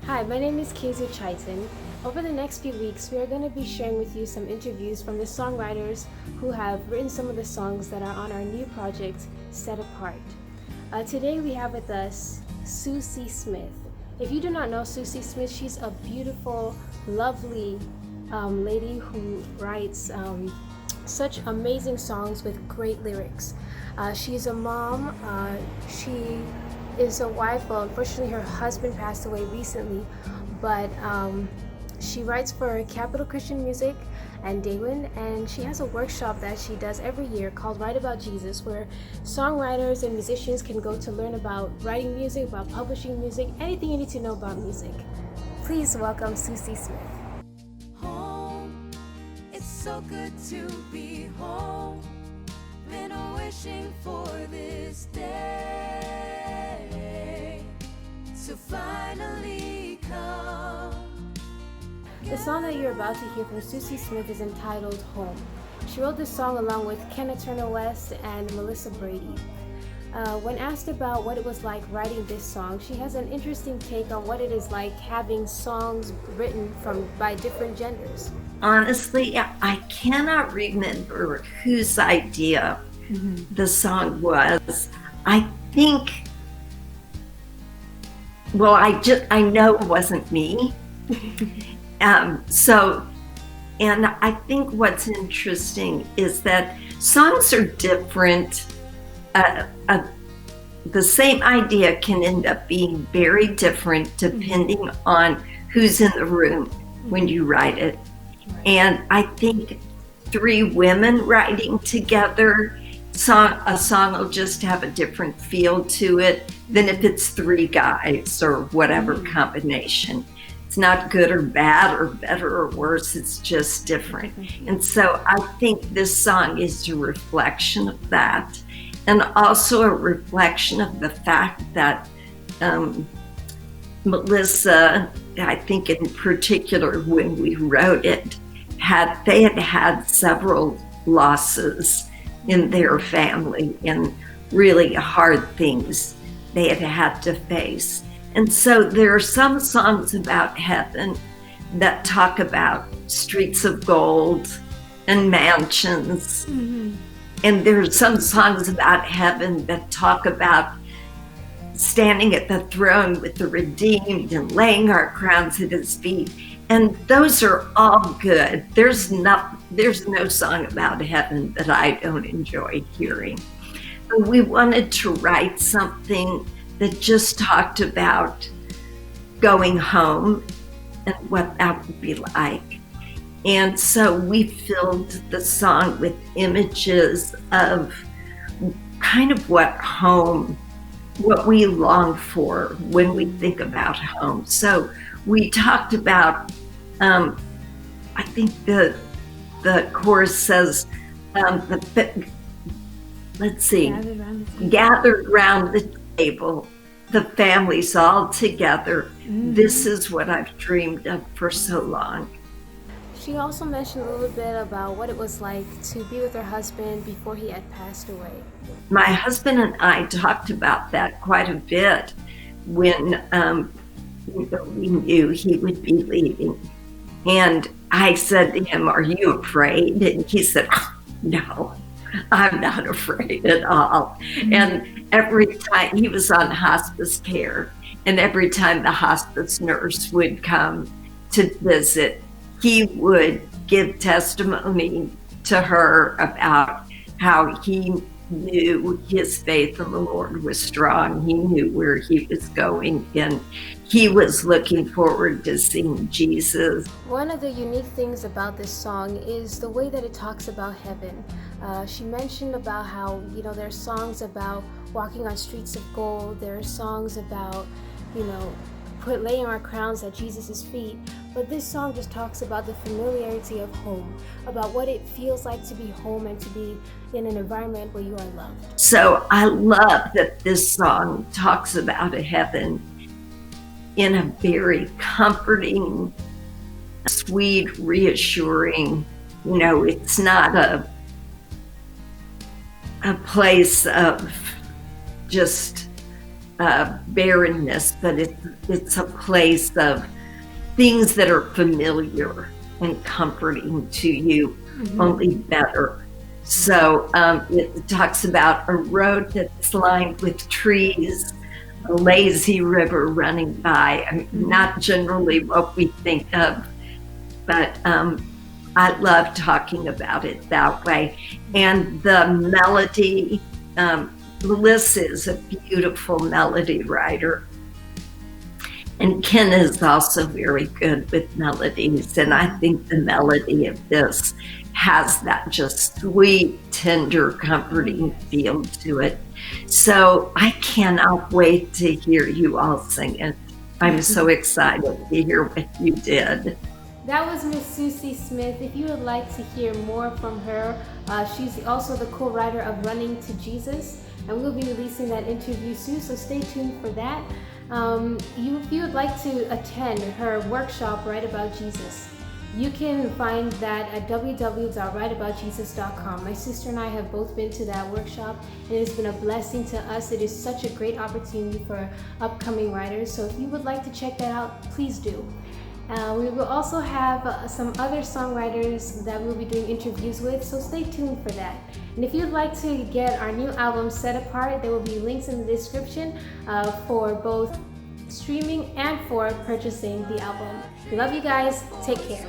Hi, my name is Casey Chaitin. Over the next few weeks, we are going to be sharing with you some interviews from the songwriters who have written some of the songs that are on our new project, Set Apart. Today we have with us Susie Smith. If you do not know Susie Smith, she's a beautiful, lovely lady who writes such amazing songs with great lyrics. She's a mom. She is a wife. Well, unfortunately, her husband passed away recently, but she writes for Capitol Christian Music and Daywind, and she has a workshop that she does every year called Write About Jesus, where songwriters and musicians can go to learn about writing music, about publishing music, anything you need to know about music. Please welcome Susie Smith. Home, it's so good to be home. Been wishing for this day to finally come. The song that you're about to hear from Susie Smith is entitled Home. She wrote this song along with Kenneth Turner West and Melissa Brady. When asked about what it was like writing this song, she has an interesting take on what it is like having songs written by different genders. Honestly, I cannot remember whose idea the song was. I think, well, I know it wasn't me. And I think what's interesting is that songs are different. The same idea can end up being very different depending on who's in the room when you write it. And I think three women writing together, a song will just have a different feel to it than if it's three guys or whatever combination. It's not good or bad or better or worse, it's just different. And so I think this song is a reflection of that, and also a reflection of the fact that Melissa, I think in particular when we wrote it, they had several losses in their family and really hard things they had to face. And so there are some songs about heaven that talk about streets of gold and mansions. And there are some songs about heaven that talk about standing at the throne with the redeemed and laying our crowns at his feet. And those are all good. There's no song about heaven that I don't enjoy hearing. And we wanted to write something that just talked about going home and what that would be like. And so we filled the song with images of kind of what we long for when we think about home. So we talked about, I think the chorus says, gathered round the table, the family's all together. This is what I've dreamed of for so long. She also mentioned a little bit about what it was like to be with her husband before he had passed away. My husband and I talked about that quite a bit when we knew he would be leaving. And I said to him, "Are you afraid?" And he said, "No, I'm not afraid at all." And every time he was on hospice care, and every time the hospice nurse would come to visit, he would give testimony to her about how he knew his faith in the Lord was strong. He knew where he was going, and he was looking forward to seeing Jesus. One of the unique things about this song is the way that it talks about heaven. She mentioned about how, there are songs about walking on streets of gold. There are songs about, laying our crowns at Jesus' feet. But this song just talks about the familiarity of home, about what it feels like to be home and to be in an environment where you are loved. So I love that this song talks about a heaven in a very comforting, sweet, reassuring, it's not a place of just barrenness, but it's a place of things that are familiar and comforting to you, only better. So it talks about a road that's lined with trees, a lazy river running by. I mean, not generally what we think of, but I love talking about it that way. And the melody, Melissa is a beautiful melody writer. And Ken is also very good with melodies. And I think the melody of this has that just sweet, tender, comforting feel to it. So I cannot wait to hear you all sing it. I'm so excited to hear what you did. That was Miss Susie Smith. If you would like to hear more from her, she's also the co-writer of Running to Jesus, and we'll be releasing that interview soon, so stay tuned for that. If you would like to attend her workshop, Write About Jesus, you can find that at www.writeaboutjesus.com. My sister and I have both been to that workshop, and it's been a blessing to us. It is such a great opportunity for upcoming writers, so if you would like to check that out, please do. We will also have some other songwriters that we'll be doing interviews with, so stay tuned for that. And if you'd like to get our new album Set Apart, there will be links in the description for both streaming and for purchasing the album. We love you guys. Take care.